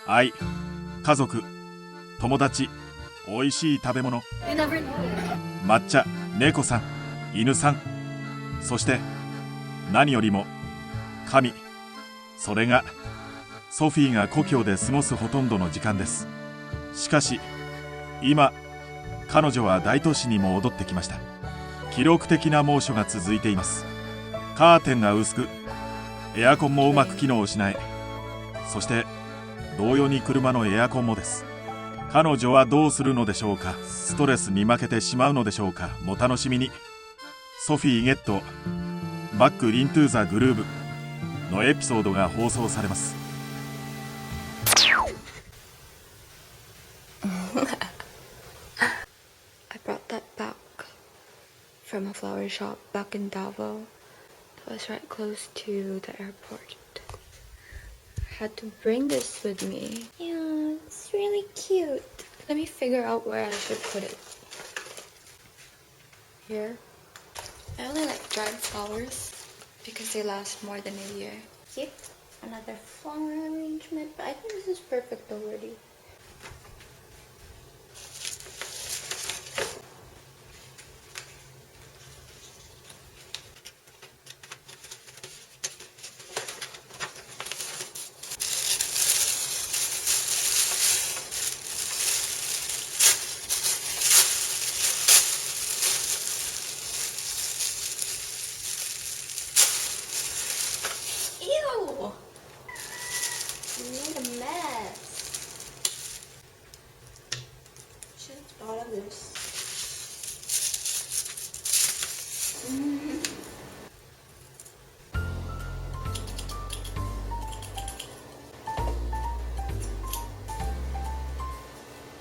愛、家族、友達、おいしい食べ物、抹茶、猫さん、犬さん、そして何よりも神。それがソフィーが故郷で過ごすほとんどの時間です。しかし今彼女は大都市にも戻ってきました。記録的な猛暑が続いています。カーテンが薄く、エアコンもうまく機能しない。そして同様に車のエアコンもです。彼女はどうするのでしょうか。ストレスに負けてしまうのでしょうか。お楽しみに。ソフィーゲットバックイントゥザグルーブのエピソードが放送されます。I brought that back from a flower shop back in Davao. That was right close to the airport. I had to bring this with me. Yeah, it's really cute. Let me figure out where I should put it. Here. I only like dried flowers because they last more than a year. Here, another flower arrangement, but I think this is perfect already. Ew! You made a mess. Should have thought of this.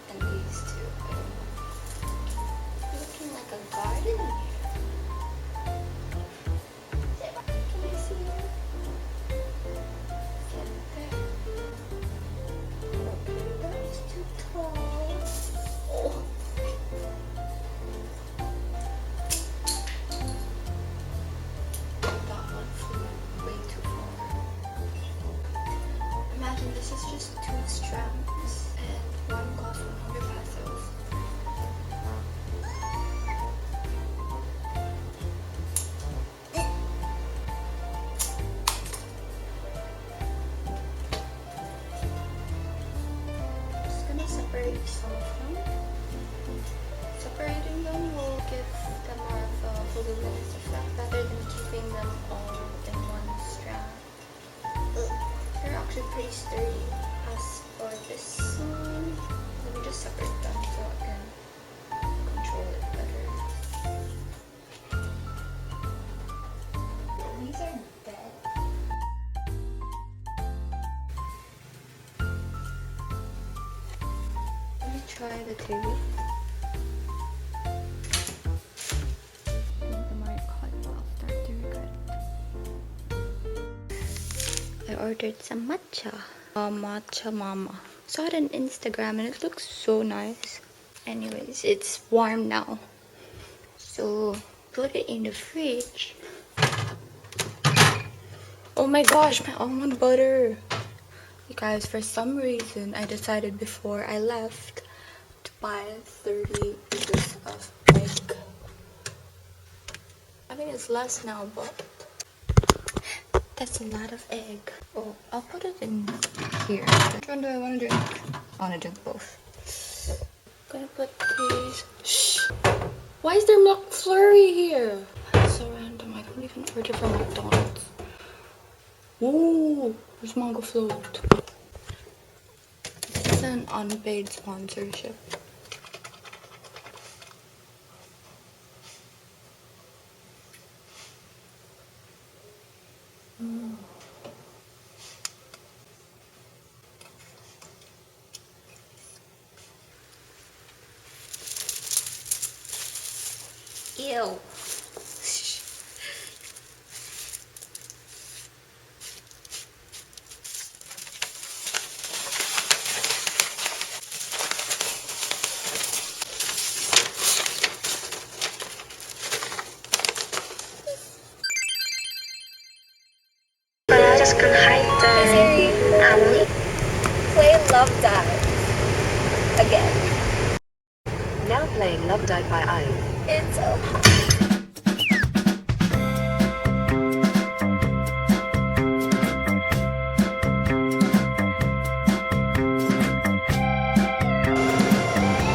And these two. Looking like a garden. Can you see it? That's too tall. Oh. That one flew way too far. Imagine this is just 2 strands and one costs 100 pesos. Just gonna separate some of them. Separating them will give them more of a voluminous effect rather than keeping them all in one strand. They're actually pretty sturdy. As for this one, let me just separate them so I can control it better. These are dead. Let me try the two. I think they might cut off that too good. I ordered some matcha. Matcha mama. Saw it on Instagram and it looks so nice. Anyways, it's warm now. So put it in the fridge. Oh my gosh, my almond butter. You guys, for some reason I decided before I left to buy 30 pieces of egg. I mean it's less now, but that's a lot of egg. Oh, I'll put it in here. Which one do I want to drink? I want to drink both. Gonna put these. Shh! Why is there milk flurry here? That's so random. I don't even order from McDonald's. Ooh, there's mango float. This is an unpaid sponsorship. Ew. just gonna hide the play Love Dive. Again. Now playing Love Dive by Eye. It's so hot.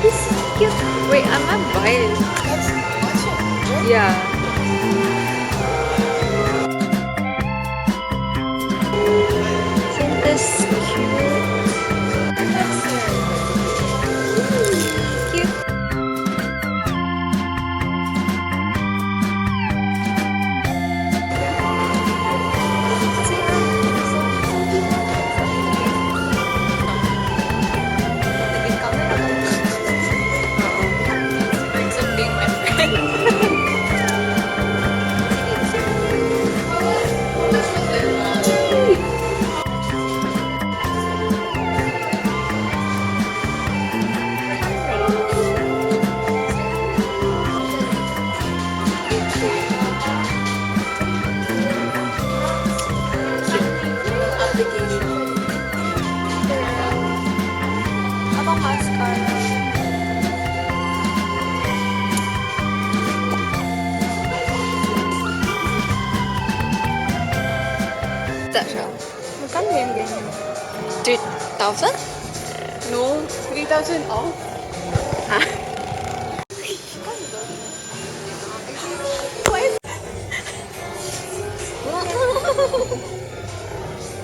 This is cute. Wait, I'm not biased. Yeah. Isn't this cute? Cute. Abang mascara. 多少？ Magkano yan ganyan? 3,000? No, 3,000 off. Ha?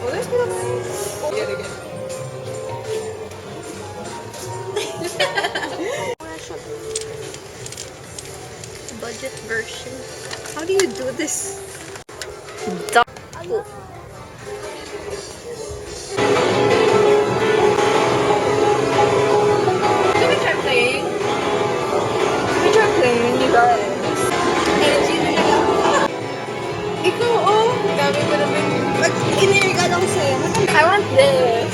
Oh, there's no way. Yet again. Budget version. How do you do this? Duck. Should we try playing? Should we try playing, you guys? Energy na lang. Ikaw, oh. Dami mo naman. In-air ka lang sa'yo. I want this.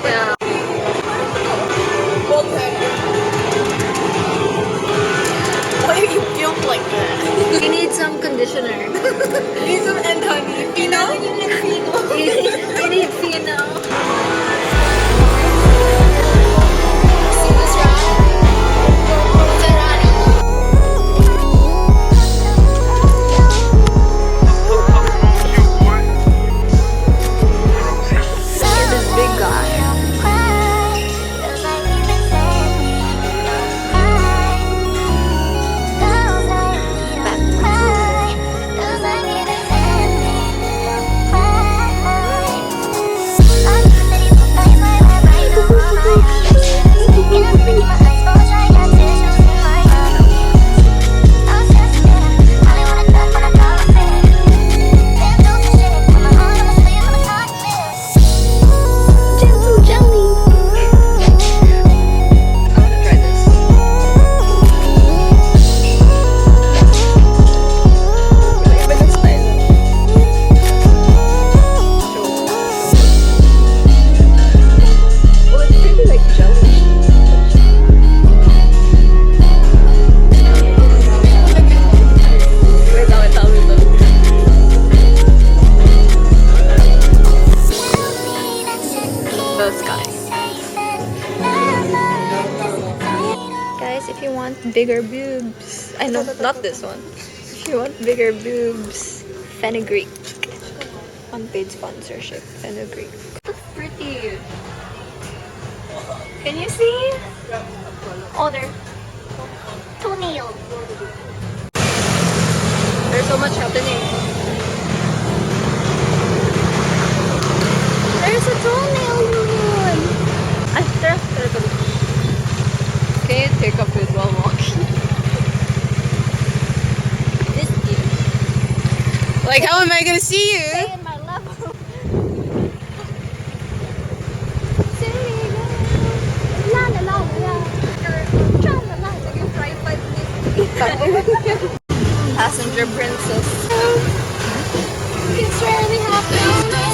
Yeah. Both head. Why do you feel like that? You need some conditioner. Need some and honey. You know? You need Fino. See this ride? Ferrari. You're this big guy. Those guys. Guys, if you want bigger boobs, I know not this one. If you want bigger boobs, fenugreek. Unpaid sponsorship, fenugreek. Looks pretty. Can you see? Oh, there. Toenail. There's so much happening. There's a toenail moon. Can you take a pic while walking? This cute. Like, how am I gonna see you? Stay in my level. La la la la. Tra la la. Like yung tripod music. Passenger princess. It's really happening.